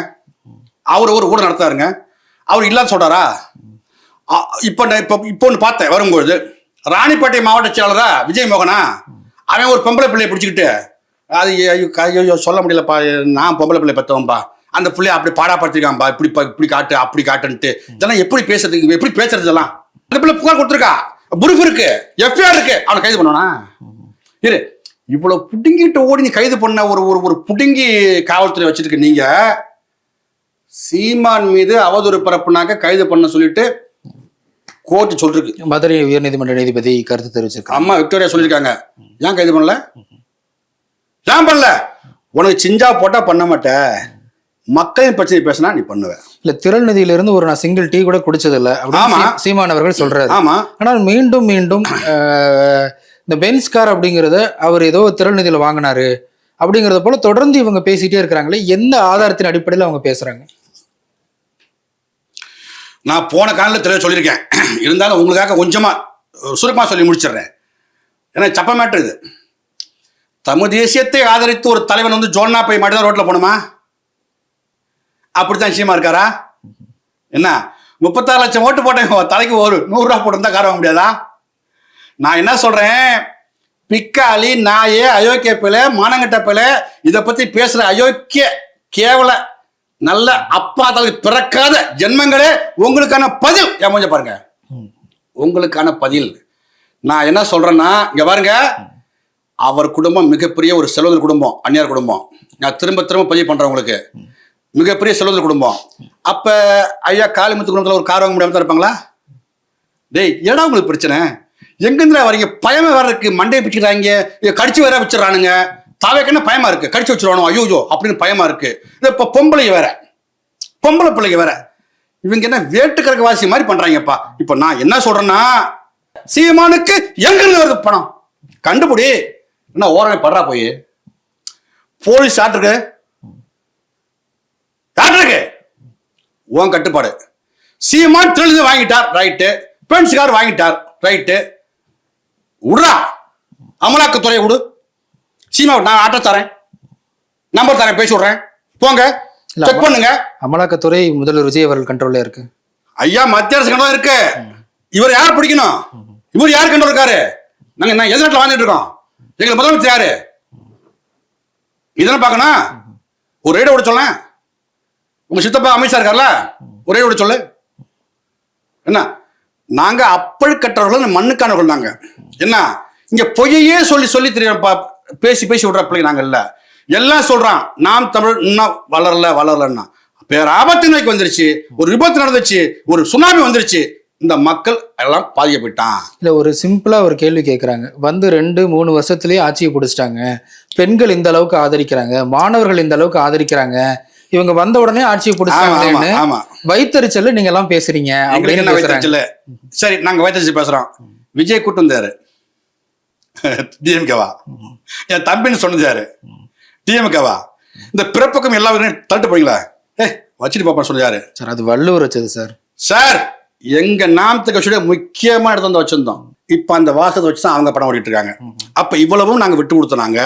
S2: அவர் ஒரு ஊட நடத்தாருங்க. அவர் இல்லாத சொல்றாரா? இப்ப ஒன்று பார்த்தேன் வரும்பொழுது, ராணிப்பேட்டை மாவட்ட செயலரா விஜய் மோகனா, அவன் ஒரு பொம்பளை பிள்ளையை பிடிச்சிக்கிட்டு, அது ஐயோ சொல்ல முடியலப்பா, நான் பொம்பளை பிள்ளை பெற்றவன்பா, அந்த பிள்ளைய அப்படி பாடாப்படுத்திருக்கான்பா, இப்படி காட்டு அப்படி காட்டுன்ட்டு. இதெல்லாம் எப்படி பேசுறது, எப்படி பேசுறது? இதெல்லாம் அந்த பிள்ளை புகார் கொடுத்துருக்கா, புரூஃப் இருக்கு, எஃப்ஐஆர் இருக்கு. அவனை கைது பண்ணனா? இரு, இவ்வளவு புடுங்கிட்டு ஓடி நீ கைது பண்ண ஒரு புடுங்கி காவல்துறை வச்சிருக்க நீங்க, சீமான் மீது அவதூறு பரப்புனாக்க கைது பண்ண சொல்லிட்டு கோர்ட்டு சொல்லிருக்கு.
S1: மதுரை உயர்நீதிமன்ற நீதிபதி கருத்து தெரிவிச்சிருக்காங்க.
S2: அம்மா விக்டோரியா சொல்லியிருக்காங்க. ஏன் கைது பண்ணல? ஏன் பண்ணல? உனக்கு சிஞ்சா போட்டா பண்ண மாட்டேன், மக்களின் பிரச்சனை பேசினா நீ பண்ணுவ.
S1: இல்ல திரள் நிதியிலிருந்து ஒரு நான் சிங்கிள் டீ கூட குடிச்சது இல்ல அப்படின்னு சீமான் அவர்கள் சொல்றாரு.
S2: ஆமா,
S1: ஆனால் மீண்டும் இந்த பென்ஸ் கார் அப்படிங்கறத அவர் ஏதோ திரள் நிதியில வாங்கினாரு அப்படிங்கறத போல தொடர்ந்து இவங்க பேசிட்டே இருக்கிறாங்களே, எந்த ஆதாரத்தின் அடிப்படையில் அவங்க பேசுறாங்க?
S2: நான் போன காலையில் தெளிவாக சொல்லியிருக்கேன், இருந்தாலும் உங்களுக்காக கொஞ்சமா சுருக்கமாக சொல்லி முடிச்சிடுறேன். ஏன்னா சப்ப மேட்டர் இது. தமிழ் தேசியத்தை ஆதரித்து ஒரு தலைவன் வந்து ஜோன்னா போய் மட்டும்தான் ரோட்ல போகணுமா? அப்படித்தான் விஷயமா இருக்காரா? என்ன 36 லட்சம் ஓட்டு போட்டேன், தலைக்கு ஒரு 100 ரூபா போட்டு கார வாங்க முடியாதா? நான் என்ன சொல்றேன், பிக்காளி நாயே அயோக்கிய பிள்ளை மானங்கட்ட பிள்ளை இதை பத்தி பேசுற அயோக்கிய கேவல நல்ல அப்பா தலைக்கு பிறக்காத ஜென்மங்களே, உங்களுக்கான பதில் என் கொஞ்சம் பாருங்க, உங்களுக்கான பதில். நான் என்ன சொல்றேன்னா, இங்க பாருங்க, அவர் குடும்பம் மிகப்பெரிய ஒரு செல்வந்தர் குடும்பம், அந்நியார் குடும்பம். நான் திரும்ப பதிவு பண்றேன் உங்களுக்கு, மிகப்பெரிய செல்வந்தர் குடும்பம். அப்ப ஐயா காளிமுத்து குடும்பத்துல ஒரு கார் வாங்க முடியாம தான் இருப்பாங்களா? டேய் ஏடா உங்களுக்கு பிரச்சனை? எங்கிருந்தா வரீங்க? பயமே வேற இருக்கு, மண்டையை பிடிக்கிறாங்க, கடிச்சு வேற வச்சிடறானுங்க. தாவேக்கன்னா பயமா இருக்கு, கடிச்சு வச்சிருவானோ ஐயோ அப்படின்னு பயமா இருக்கு. இப்ப பொம்பளை பிள்ளைங்க வேற, இவங்க என்ன வேட்டுக்கறக்கு வாசி மாதிரி பண்றாங்கப்பா. இப்ப நான் என்ன சொல்றேன்னா, சீமானுக்கு எங்கிருந்து வருது பணம் கண்டுபிடி. என்ன ஓரமே படுறா போய் போலீஸ் ஆட்டிருக்கு உன் கட்டுப்பாடு. சீமான் தெளிந்து வாங்கிட்டார், ரைட்டு. பென்ஸ்கார் வாங்கிட்டார், ரைட்டு. விடுறா, அமலாக்கத்துறையை விடு. சீமா நான் ஆட்டோ தரேன், நம்பர் தரேன், பேசி விடுறேன், போங்க செக் பண்ணுங்க.
S1: அமலாக்கத்துறை முதல்வர் விஜய் அவர்கள் கண்ட்ரோல்ல இருக்கு.
S2: ஐயா மத்திய அரசு கண்ட்ரோல் இருக்கு. இவர் யார் பிடிக்கணும்? இவர் யார் கண்ட்ரோல் இருக்காரு? நாங்க என்ன எதிர்நாட்டில் வாழ்ந்துட்டு இருக்கோம்? எங்களுக்கு முதலமைச்சர் யாரு? இதெல்லாம் பார்க்கணும். ஒரு ரேட விட சொல்ல, உங்க சித்தப்பா அமைச்சா இருக்கார்ல, ஒரே விட சொல்லு. என்ன நாங்க அப்பழுக்கற்றவர்கள், மண்ணுக்கானவர்கள். நாங்க என்ன இங்க பொய்யே சொல்லி தெரியும், பேசி விடுற பிள்ளைங்க நாங்க இல்ல. எல்லாம் சொல்றான் நாம் தமிழ் இன்னும் வளரலன்னா பேராபத்து நோய்க்கு வந்துருச்சு, ஒரு விபத்து நடந்துச்சு, ஒரு சுனாமி வந்துருச்சு, இந்த மக்கள் எல்லாம் பாதிக்கப்பட்டான்.
S1: இல்ல ஒரு சிம்பிளா ஒரு கேள்வி கேட்கறாங்க, வந்து 2-3 வருஷத்துலயே ஆட்சியை பிடிச்சிட்டாங்க, பெண்கள் இந்த அளவுக்கு ஆதரிக்கிறாங்க, மாணவர்கள் இந்த அளவுக்கு ஆதரிக்கிறாங்க, இவங்க வந்த உடனே ஆட்சியை பிடிச்சாங்க, வைத்தறிச்சல் நீங்க எல்லாம் பேசுறீங்க அப்படின்னு.
S2: சரி, நாங்க வைத்தறிச்சல் பேசுறோம். விஜய் கூட்டு வந்தாரு, டிஎம்கேவா? என் தம்பின்னு சொன்னதாரு, டிஎம்கேவா? இந்த பிறப்பக்கம் எல்லாரும் தள்ளிட்டு போறீங்களா? வச்சுட்டு பாப்பா சொல்லுறாரு
S1: சார். அது வள்ளுவர் வச்சது சார்.
S2: சார், எங்க நாம் கட்சியோட முக்கியமான இடத்த வந்து வச்சிருந்தோம். இப்போ அந்த வாசத்தை வச்சு தான் அவங்க படம் ஓடிட்டு இருக்காங்க. அப்போ இவ்வளவும் நாங்கள் விட்டு கொடுத்தோனாங்க,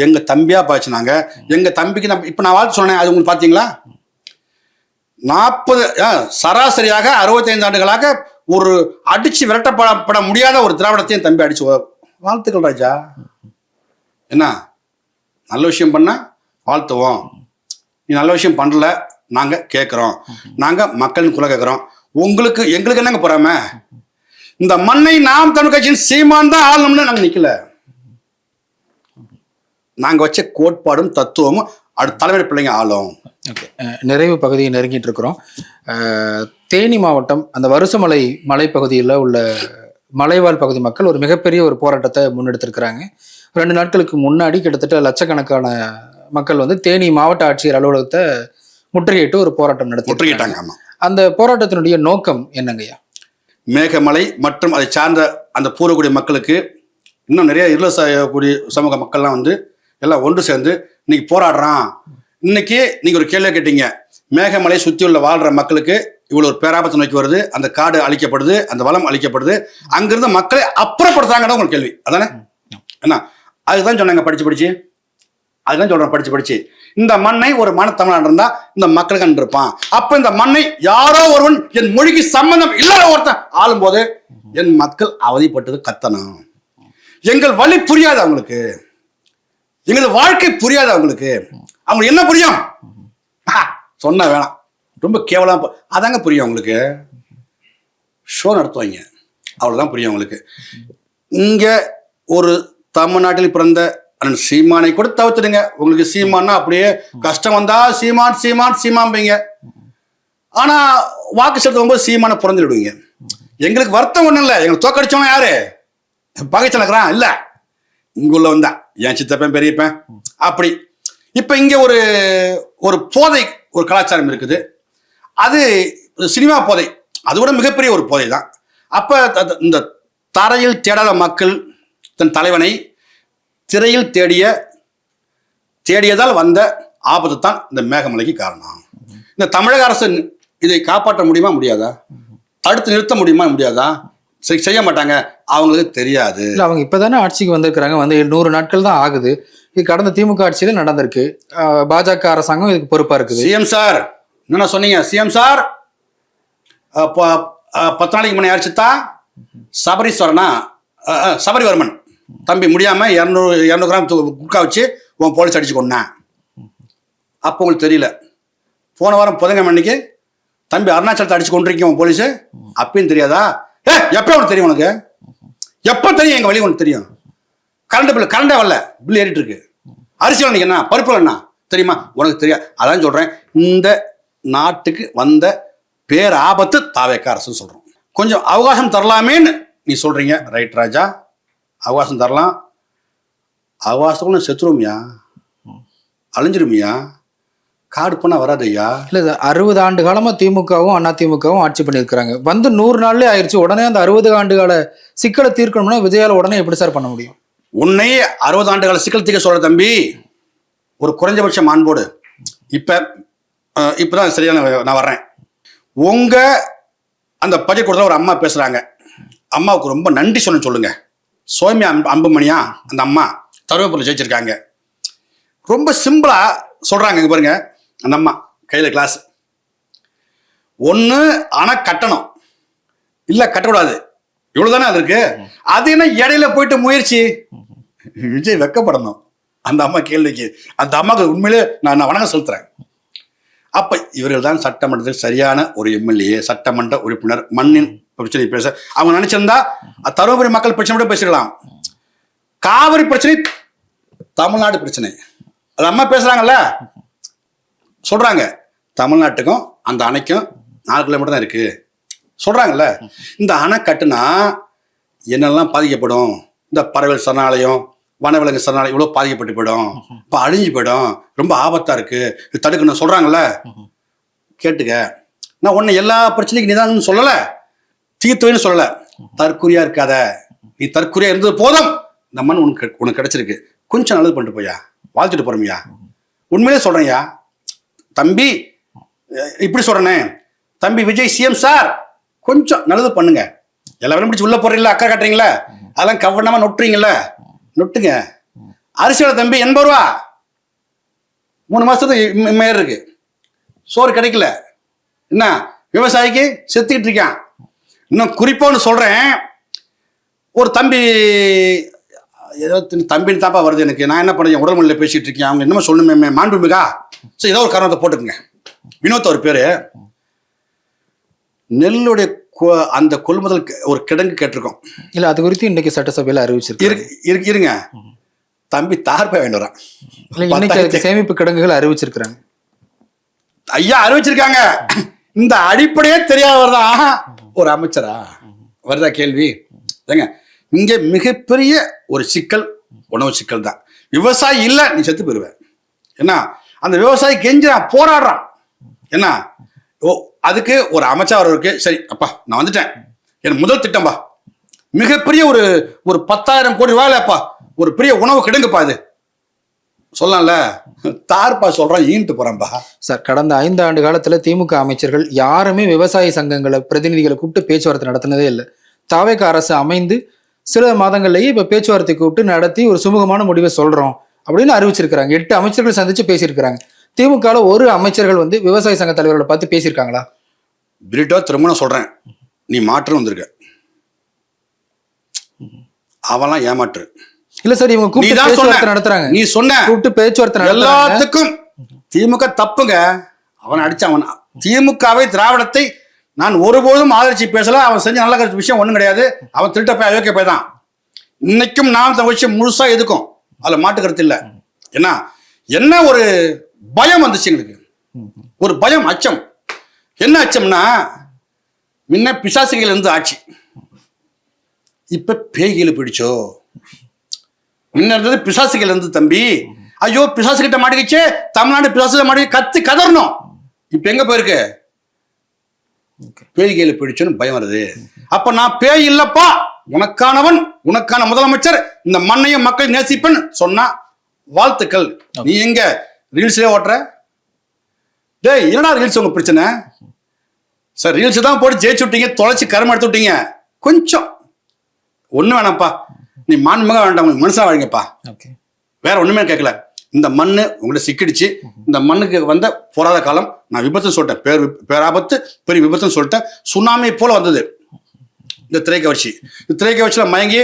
S2: எங்கள் தம்பியாக பாய்ச்சினாங்க. எங்கள் தம்பிக்கு நம்ம இப்போ நான் வாழ்த்து சொன்னேன், அது உங்களுக்கு பார்த்தீங்களா? 40 சராசரியாக 65 ஆண்டுகளாக ஒரு அடிச்சு விரட்டப்பட முடியாத ஒரு திராவிடத்தையும் தம்பி அடிச்சு வாழ்த்துக்கள் ராஜா. என்ன நல்ல விஷயம் பண்ண வாழ்த்துவோம், நீ நல்ல விஷயம் பண்ணல நாங்கள் கேட்குறோம், நாங்கள் மக்களின் குலை கேட்குறோம். உங்களுக்கு எங்களுக்கு என்னங்க போறாம? இந்த மண்ணை நாம் தமிழ் கட்சியின் சீமான் தான் ஆளணும்னு நாங்கள் நிக்கல. நாங்கள் வச்ச கோட்பாடும் தத்துவமும் அடுத்த தலைவர் பிள்ளைங்க ஆளும்.
S1: ஓகே, நிறைவு பகுதியை நெருங்கிட்டு இருக்கிறோம். தேனி மாவட்டம் அந்த வருசமலை மலைப்பகுதியில் உள்ள மலைவாழ் பகுதி மக்கள் ஒரு மிகப்பெரிய ஒரு போராட்டத்தை முன்னெடுத்திருக்கிறாங்க. 2 நாட்களுக்கு முன்னாடி கிட்டத்தட்ட லட்சக்கணக்கான மக்கள் வந்து தேனி மாவட்ட ஆட்சியர் அலுவலகத்தை முற்றுகையிட்டு ஒரு போராட்டம்
S2: முற்றுகையிட்டாங்க.
S1: நடத்திட்டாங்க. அந்த போராட்டத்தினுடைய நோக்கம் என்னங்கய்யா?
S2: மேகமலை மற்றும் அதை சார்ந்த அந்த பூர்வக்குடி மக்களுக்கு, இன்னும் நிறைய இருளக்குடி சமூக மக்கள்லாம் வந்து எல்லாம் ஒன்று சேர்ந்து இன்னைக்கு போராடுறான். இன்னைக்கு நீங்க ஒரு கேள்வி கேட்டீங்க, மேகமலை சுற்றி உள்ள வாழ்ற மக்களுக்கு இவ்வளவு ஒரு பேராபத்து நோக்கி வருது, அந்த காடு அழிக்கப்படுது, அந்த வளம் அழிக்கப்படுது, அங்கிருந்த மக்களை அப்புறப்படுத்துறாங்கன்னு உங்களுக்கு கேள்வி அதானே? என்ன அதுதான் சொன்னாங்க படிச்சு அதுதான் சொல்றேன் படிச்சு இந்த மண்ணை ஒரு தமிழ்நாடு இருந்தா இந்த மக்களுக்கு அன்றிருப்பான். அப்ப இந்த மண்ணை யாரோ ஒருவன் என் மொழிக்கு சம்பந்தம் இல்லாத ஒருத்தன் ஆளும் போது என் மக்கள் அவதிப்பட்டது கத்தணும். எங்கள் வழி புரியாது அவங்களுக்கு, எங்களது வாழ்க்கை புரியாது அவங்களுக்கு. அவங்களுக்கு என்ன புரியும்? சொன்ன வேணாம், ரொம்ப கேவலம் அதாங்க புரியும் அவங்களுக்கு. ஷோ நடத்துவாங்க, அவ்வளவுதான் புரியும் அவங்களுக்கு. இங்க ஒரு தமிழ்நாட்டில் பிறந்த சீமானை கூட தவிர்த்துடுங்க. உங்களுக்கு சீமான்னா அப்படியே கஷ்டம் வந்தா சீமான்பீங்க. ஆனா வாக்கு செலுத்த போகும்போது சீமான பிறந்து விடுவீங்க. எங்களுக்கு வருத்தம் ஒண்ணும் இல்லை, எங்களுக்கு தோக்கடிச்சவங்க யாரு? பகைச்சலக்கிறான் இல்ல, இங்குள்ள வந்தா என் சித்தப்பேன் பெரியப்பேன் அப்படி. இப்ப இங்க ஒரு போதை, ஒரு கலாச்சாரம் இருக்குது. அது சினிமா போதை, அது கூட மிகப்பெரிய ஒரு போதை தான். அப்ப இந்த தரையில் தேடாத மக்கள் தன் தலைவனை திரையில் தேடியதால் வந்த ஆபத்து தான் இந்த மேகமலைக்கு காரணம். இந்த தமிழக அரசு இதை காப்பாற்ற முடியுமா முடியாதா? தடுத்து நிறுத்த முடியுமா முடியாதா? செய்ய மாட்டாங்க, அவங்களுக்கு தெரியாது.
S1: இல்லை, அவங்க இப்போதானே ஆட்சிக்கு வந்திருக்கிறாங்க, வந்து 100 நாட்கள் தான் ஆகுது. இது கடந்த திமுக ஆட்சியில நடந்திருக்கு. பாஜக அரசாங்கம் இதுக்கு பொறுப்பா இருக்குது.
S2: சிஎம் சார் என்ன சொன்னீங்க? சிஎம் சார் 10 நாளைக்கு முன்னே அடிச்சுட்டா சபரிவர்மன் தம்பி முடியாம 200 கிராம் குக்கா வச்சு உன் போலீஸ் அடிச்சு கொண்டான். அப்போ உங்களுக்கு தெரியல. போன வாரம் புதன்கிழமை அன்னைக்கு தம்பி அருணாச்சலத்தை அடிச்சு கொண்டிருக்கீங்க உன் போலீஸ், அப்பயும் தெரியாதா? எப்போ உனக்கு தெரியும்? உனக்கு எப்போ தெரியும்? எங்க வழி உனக்கு தெரியும். கரண்டே வரல, பில் ஏறிட்டு இருக்கு. அரிசி அன்னைக்கு என்ன, பருப்பு என்ன தெரியுமா? உனக்கு தெரியாது. அதான் சொல்றேன், இந்த நாட்டுக்கு வந்த பேர் ஆபத்து தாவேக்கா அரசுன்னு சொல்றோம். கொஞ்சம் அவகாசம் தரலாமேன்னு நீ சொல்றீங்க. ரைட் ராஜா, அவகாசம் தரலாம். அவகாசம் செத்துருமியா, அழிஞ்சிருமியா, காடு பண்ணா வராதையா.
S1: இல்லை, 60 ஆண்டு காலமா திமுகவும் அதிமுகவும் ஆட்சி பண்ணியிருக்கிறாங்க. வந்து 100 நாள்லேயே ஆயிடுச்சு. உடனே அந்த 60 ஆண்டு கால சிக்கலை தீர்க்கணும்னா விஜயால உடனே எப்படி சார் பண்ண முடியும்?
S2: உன்னை 60 ஆண்டு கால சிக்கல் தீர்க்க சொல்ற தம்பி, ஒரு குறைஞ்சபட்ச மாண்போடு இப்பதான் சரியான நான் வர்றேன். உங்க அந்த பட்ஜெட் கொடுத்தா ஒரு அம்மா பேசுறாங்க. அம்மாவுக்கு ரொம்ப நன்றி சொல்லுங்க. சோமியா அம்புமணியா அந்த அம்மா தருமபுரம் ஜெயிச்சிருக்காங்க. ரொம்ப சிம்பிளா சொல்றாங்க. இங்க பாருங்க, அந்த அம்மா கையில கிளாஸ். ஒண்ணு அணை கட்டணும், இல்ல கட்டக்கூடாது, இவ்வளவுதானே அது இருக்கு. அது என்ன இடையில போயிட்டு முயற்சி? விஜய் வெக்கப்படணும் அந்த அம்மா கேள்விக்கு. அந்த அம்மாவுக்கு உண்மையிலே நான் வணக்கம் செலுத்துறேன். அப்ப இவர்கள் தான் சட்டமன்றத்தில் சரியான ஒரு எம்எல்ஏ, சட்டமன்ற உறுப்பினர், மண்ணின் பிரச்சனை பேச அவங்க நினைச்சிருந்தா தருமபுரி மக்கள் பிரச்சனை மட்டும் பேசிடலாம். காவிரி பிரச்சனை தமிழ்நாடு பிரச்சனை அது அம்மா பேசுறாங்கல்ல, சொல்றாங்க. தமிழ்நாட்டுக்கும் அந்த அணைக்கும் 4 கிலோமீட்டர் தான் இருக்கு சொல்றாங்கல்ல. இந்த அணை கட்டுனா என்னெல்லாம் பாதிக்கப்படும்? இந்த பறவைகள் சரணாலயம், வனவிலங்கு சரணாலயம் இவ்வளவு பாதிக்கப்பட்டு போயிடும், இப்ப அழிஞ்சு போயிடும், ரொம்ப ஆபத்தா இருக்கு, இது தடுக்கணும் சொல்றாங்கல்ல. கேட்டுக்க, நான் உன்னை எல்லா பிரச்சனைக்கும் நிதானம்னு சொல்லல, தீர்த்துவைன்னு சொல்லல. தற்குறியா இருக்காத, நீ தற்குறியா இருந்தது போதும். இந்த மண் உனக்கு கிடைச்சிருக்கு, கொஞ்சம் நல்லது பண்ணிட்டு போயா, வாழ்த்துட்டு போறோம்யா. உண்மையிலே சொல்றேன்யா தம்பி, இப்படி சொல்றேனே தம்பி விஜய் சிஎம் சார், கொஞ்சம் நல்லது பண்ணுங்க. எல்லாரும் பிடிச்சி உள்ள போடுறீங்களா, அக்கா காட்டுறீங்களா, அதெல்லாம் கவனமா நொட்டுறீங்கல்ல, நொட்டுங்க. அரிசியோட தம்பி 80 ரூபா, 3 மாசத்துக்கு மேயர் இருக்கு, சோறு கிடைக்கல. என்ன விவசாயிக்கு செத்துக்கிட்டு இருக்கான். இன்னும் குறிப்பா ஒன்று சொல்றேன், ஒரு தம்பி ஏதோ தம்பின்னு தாப்பா வருது எனக்கு, நான் என்ன பண்ணேன் உடல் மொழியில் பேசிட்டு இருக்கேன், அவங்க என்னமோ சொல்லணுமே மாண்புமிகா, சரி ஏதோ ஒரு காரணத்தை போட்டுக்குங்க. வினோத் ஒரு பேரு, நெல்லுடைய அந்த கொள்முதல் ஒரு கிடங்கு கேட்டிருக்கோம்.
S1: இல்ல அது குறித்து இன்னைக்கு சட்டசபையில அறிவிச்சிருக்கு.
S2: இருங்க, தம்பி தார்பா வேண்டு வரான்.
S1: இன்னைக்கு அதுக்கு சேமிப்பு கிடங்குகள் அறிவிச்சிருக்கிறாங்க.
S2: ஐயா அறிவிச்சிருக்காங்க. இந்த அடிப்படையே தெரியாதவர் தான் ஒரு அமைச்சரா? வருதா கேள்வி? ஏங்க இங்க மிகப்பெரிய ஒரு சிக்கல் உணவு சிக்கல் தான். விவசாயி இல்ல நீ செத்து போயிருவ. என்ன அந்த விவசாயி கெஞ்சான், போராடுறான். என்ன அதுக்கு ஒரு அமைச்சர் இருக்கு. சரி அப்பா நான் வந்துட்டேன், என் முதல் திட்டம்பா, மிகப்பெரிய ஒரு 10,000 கோடி ரூபாயிலப்பா ஒரு பெரிய உணவு கிடங்குப்பா, இது சொல்லலாம்ல. தார்பா சொல்றான், ஈன்ட்டு போறான்பா.
S1: சார், கடந்த 5 ஆண்டு காலத்துல திமுக அமைச்சர்கள் யாருமே விவசாய சங்கங்களை பிரதிநிதிகளை கூப்பிட்டு பேச்சுவார்த்தை நடத்தினதே இல்லை. தாவேக அரசு அமைந்து சில மாதங்கள்லயே இப்ப பேச்சுவார்த்தை கூப்பிட்டு நடத்தி ஒரு சுமூகமான முடிவை சொல்றோம் அப்படின்னு அறிவிச்சிருக்கிறாங்க. 8 அமைச்சர்கள் சந்திச்சு பேசியிருக்கிறாங்க. திமுக ஒரு அமைச்சர்கள் வந்து விவசாய சங்க தலைவர்களை பார்த்து பேசியிருக்காங்களா?
S2: பிரிட்டோ திரும்ப நான் சொல்றேன், நீ மாற்றம் வந்திருக்க, அவெல்லாம் ஏமாற்று
S1: இல்ல சார், இவங்க கூப்பிட்டு பேச்சுவார்த்தை நடத்துறாங்க.
S2: நீ சொன்ன
S1: கூப்பிட்டு பேச்சுவார்த்தை
S2: எல்லாத்துக்கும் திமுக தப்புங்க. அவன் அடிச்சான். திமுகவை திராவிடத்தை நான் ஒருபோதும் ஆதரிச்சு பேசல. அவன் செஞ்ச நல்ல விஷயம் ஒண்ணும் கிடையாது. அவன் திருட்ட போய் அயோக்கிய போய் தான். இன்னைக்கும் நாம் அந்த விஷயம் முழுசா எதுக்கும் அதுல மாட்டு கருத்து இல்லை. என்ன ஒரு பயம் வந்துச்சு எங்களுக்கு, ஒரு பயம், அச்சம். என்ன அச்சம்னா, முன்ன பிசாசுகள் இருந்து ஆட்சி, இப்ப பேய்களை பிடிச்சோ. முன்ன இருந்தது பிசாசுகள் இருந்து தம்பி, ஐயோ பிசாசுகிட்ட மாட்டிக்கிச்சு, தமிழ்நாடு பிசாசு மாட்டி கத்து கதறணும். இப்ப எங்க போயிருக்கு, பேய்களை பிடிச்சோன்னு பயம் வருது. அப்ப நான் பேய் இல்லப்பா, உனக்கானவன், உனக்கான முதலமைச்சர், இந்த மண்ணையும் மக்கள் நேசிப்பன் சொன்னா வாழ்த்துக்கள். நீ எங்க ரீல்ஸ்லயே ஓட்டுற? டேய் என்னடா ரீல்ஸ் உங்க பிரச்சனை? சார் ரீல்ஸ் தான் போட்டு ஜெயிச்சு விட்டீங்க, தொலைச்சு கரும எடுத்து விட்டீங்க. கொஞ்சம் ஒண்ணு வேணாம்ப்பா, நீ மாண்புமிகா வேண்டாம், உங்களுக்கு மனுஷா வாழுங்கப்பா, வேற ஒண்ணுமே கேட்கல. இந்த மண்ணு உங்கள்ட்ட சிக்கிடுச்சு. இந்த மண்ணுக்கு வந்த போராத காலம் நான் விபத்துன்னு சொல்லிட்டேன், பேராபத்து பெரிய விபத்துன்னு சொல்லிட்டேன். சுனாமி போல வந்தது இந்த திரைக்கவர்ச்சி. இந்த திரைக்கவர்ச்சியில மயங்கி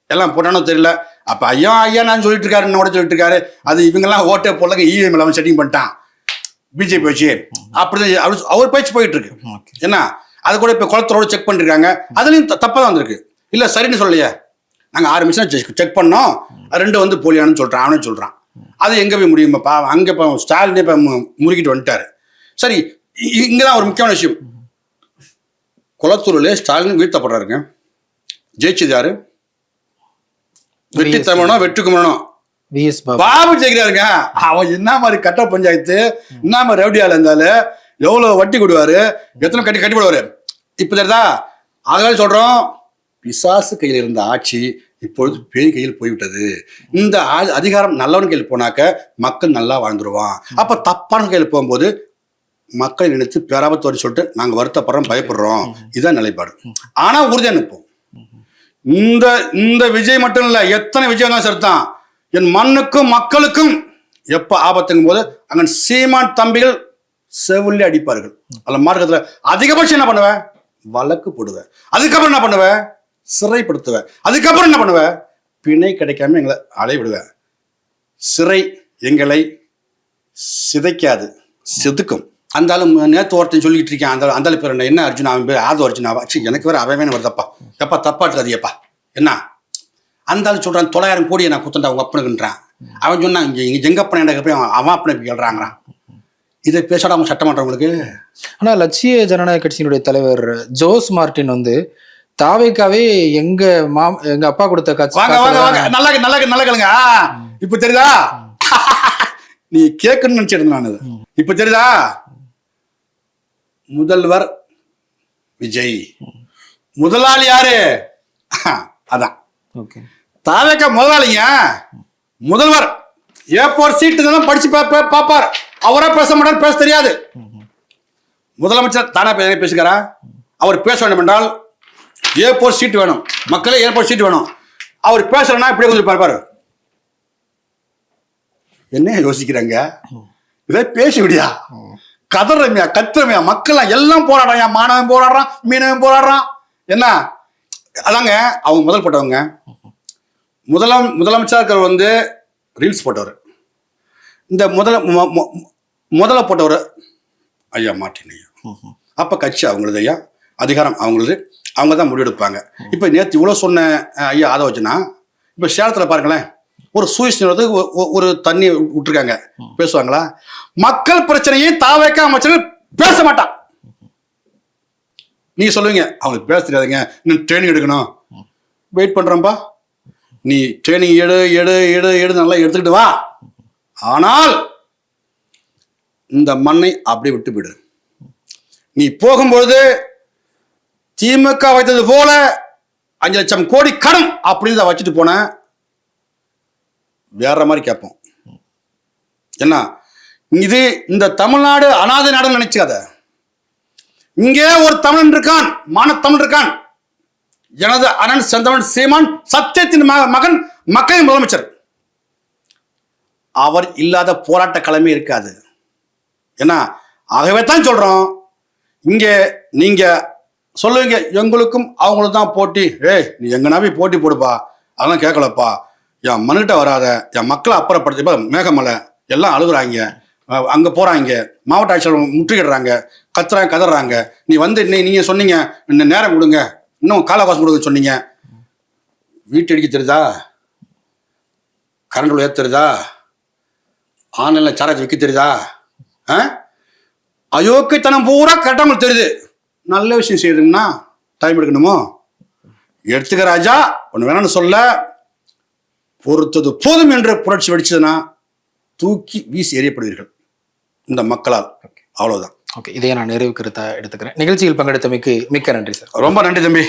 S2: எல்லாம் போட்டானோ தெரியல. அப்ப ஐயா ஐயா நான் சொல்லிட்டு இருக்காரு, என்னோட சொல்லிட்டு இருக்காரு. அது இவங்கெல்லாம் ஓட்டே போடலங்க, இவிஎம் எல்லாம் செட்டிங் பண்ணிட்டான் பிஜேபி வச்சு, அப்படிதான் அவர் பேச்சு போயிட்டு இருக்கு. என்ன அது கூட இப்ப குளத்தரோட செக் பண்ணிருக்காங்க, அதுலயும் தப்பா தான் வந்திருக்கு. இல்ல சரின்னு சொல்லலையே, நாங்க 6 மிஷின் செக் பண்ணோம், 2 வந்து போலியானு சொல்றான், அவனே சொல்றான். அது எங்க போய் முடியுமாப்பா? அங்க இப்போ ஸ்டாலினே இப்போ முறுக்கிட்டு வந்துட்டாரு. சரி, இங்கதான் ஒரு முக்கியமான விஷயம். குளத்தூர்ல ஸ்டாலின் வீழ்த்தப்படுறாருங்க. ஜெயிச்சது யாரு? வெற்றி தமிழனும் வெற்றுக்குமரனும் பாபு ஜெயிக்கிறாருங்க. அவன் என்ன மாதிரி கட்ட பஞ்சாயத்து, என்ன மாதிரி ரவுடியால இருந்தாலும் எவ்வளவு வட்டி கொடுவாரு, எத்தனை கட்டி போடுவாரு. இப்ப தெரியுதா? அதனால சொல்றோம், பிசாசு கையில் இருந்த ஆட்சி இப்பொழுது பேய் கையில் போய்விட்டது. இந்த அதிகாரம் நல்லவன் கையில் போனாக்க மக்கள் நல்லா வாழ்ந்துருவான். அப்ப தப்பான கையில் போகும்போது மக்களை நினைத்து பேராபத்து சொல்லிட்டு நாங்க வருத்தப்படுறோம், பயப்படுறோம். இதுதான் நிலைப்பாடு. ஆனா உறுதியா நிற்போம். இந்த விஜய் மட்டும் இல்ல, எத்தனை விஜயம் தான் சரிதான். என் மண்ணுக்கும் மக்களுக்கும் எப்ப ஆபத்துங்கும் போது அங்க சீமான் தம்பிகள் செவிலே அடிப்பார்கள். அதுல மார்க்கத்துல அதிகபட்சம் என்ன பண்ணுவேன்? வழக்கு போடுவேன். அதுக்கப்புறம் என்ன பண்ணுவேன்? சிறைப்படுத்துவேன். அதுக்கப்புறம் என்ன பண்ணுவேன்? பிணை கிடைக்காம எங்களை அலைவிடுவேன். சிறை எங்களை சிதைக்காது, செதுக்கும். அந்த ஆளு நேற்று ஒருத்தன் சொல்லிட்டு இருக்கேன், அந்த பேர் என்ன அர்ஜுனா, அவன் பேர் ஆதோ அர்ஜுனாவா? எனக்கு வேற அவன் வருதப்பா, எப்பா தப்பாட்டுறதுப்பா. என்ன அந்த ஆளு சொல்றான், 900 கோடியை நான் குத்தண்டா உங்க அப்பனுக்குன்றான். அவன் சொன்னான், இங்க எங்கப்பன எனக்கு போய் அவன் அப்பனை கேள்றாங்கிறான். இதை பேசாட அவங்க சட்டமன்றவங்களுக்கு. ஆனா
S1: லட்சிய ஜனநாயக கட்சியினுடைய தலைவர் ஜோஸ் மார்டின் வந்து தாவேக்காவே எங்க அப்பா கொடுத்த காட்சி.
S2: நல்லா கேளுங்க. இப்ப தெரியுதா? நீ கேட்கணும்னு நினைச்சிருந்தேன் நான். இப்ப தெரியுதா? முதல்வர் விஜய், முதலாளி யாரு? அதான் தாவேக்கா முதலாளிங்க. முதல்வர் ஏ4 சீட்டு தான் படிச்சு பாப்பார். அவரா பேச மாட்டார், பேச தெரியாது. முதலமைச்சர் தானா பேசுகிறாரா? அவர் பேச வேண்டும் என்றால் ஏர்போர்ட் சீட் வேணும், மக்களே ஏர்போர்ட் சீட் வேணும். அவர் பேசுறேன்னா இப்படியே கொஞ்சம் பாரு என்ன யோசிக்கிறாங்க, இதை பேச விடியா, கதறமையா கத்துறமையா, மக்கள் எல்லாம் போராடுறான், மாணவன் போராடுறான், மீனவன் போராடுறான். என்ன அதாங்க அவங்க முதல் போட்டவங்க. முதலமைச்சர் இருக்கிறவர் ரீல்ஸ் போட்டவர். இந்த முதல்ல போட்டவர் ஐயா மார்ட்டின் ஐயா. அப்ப கட்சி அவங்களது ஐயா, அதிகாரம் அவங்களது, அவங்க தான் முடிவெடுப்பாங்க. இப்ப நேற்று இவ்வளவு சொன்ன ஐயா ஆதவச்சுனா, இப்ப சேலத்துல பாருங்களேன், ஒரு சூஸ் ஒரு தண்ணி விட்டுருக்காங்க, பேசுவாங்களா? மக்கள் பிரச்சனையை தாவேக்க அமைச்சர் பேச மாட்டான். நீங்க சொல்லுவீங்க அவங்களுக்கு பேச தெரியாதுங்க, இன்னும் ட்ரைனிங் எடுக்கணும். வெயிட் பண்றோம்பா, நீ ட்ரைனிங் எடு நல்லா எடுத்துக்கிட்டு வா. ஆனால் இந்த மண்ணை அப்படி விட்டு விடு. நீ போகும்பொழுது திமுக வைத்தது போல 5 லட்சம் கோடி கடன் அப்படின்னு வச்சுட்டு போன வேற மாதிரி கேட்போம். என்ன இது இந்த தமிழ்நாடு அனாதை நாடுன்னு நினைச்சுக்காத. இங்கே ஒரு தமிழன் இருக்கான், தமிழ் இருக்கான். எனது அண்ணன் செந்தமன் சீமான், சத்தியத்தின் மகன், மக்களின் முதலமைச்சர். அவர் இல்லாத போராட்ட களமே இருக்காது. ஏன்னா ஆகவே தான் சொல்றோம், இங்க நீங்க சொல்லுவீங்க எங்களுக்கும் அவங்களுக்கு தான் போட்டி. நீ எங்கனாவே போட்டி போடுப்பா, அதெல்லாம் கேட்கலப்பா. என் மண்ணிட்ட வராத, என் மக்களை அப்புறப்படுத்தி. இப்போ மேகமலை எல்லாம் அழுகுறாங்க, அங்கே போகிறாங்க, மாவட்ட ஆட்சியாளர் முற்றுகிடுறாங்க, கதறாங்க. நீ நீங்கள் சொன்னீங்க இன்னும் நேரம் கொடுங்க, இன்னும் காலவாசம் கொடுங்க சொன்னீங்க. வீட்டு அடிக்க தெரியுதா, கரண்ட் ஏற்றுறதா, ஆன்லைனில் சார்ஜ் வைக்க தெரியுதா? அயோக்கியத்தனம் பூரா கரெக்டாக தெரியுது. நல்ல விஷயம் செய்யுதுங்கன்னா டைம் எடுக்கணுமோ? எடுத்துக்க ராஜா, ஒன்று வேணும்னு சொல்ல, பொறுத்தது போதும் என்று புரட்சி வெடிச்சதுன்னா தூக்கி வீசி எறியப்படுவீர்கள் இந்த மக்களால். அவ்வளவுதான்.
S1: ஓகே, இதையே நான் நிறைவு கருத்தா எடுத்துக்கிறேன். நிகழ்ச்சியில் பங்கெடுத்தமைக்கு மிக்க நன்றி சார்.
S2: ரொம்ப நன்றி தம்பி.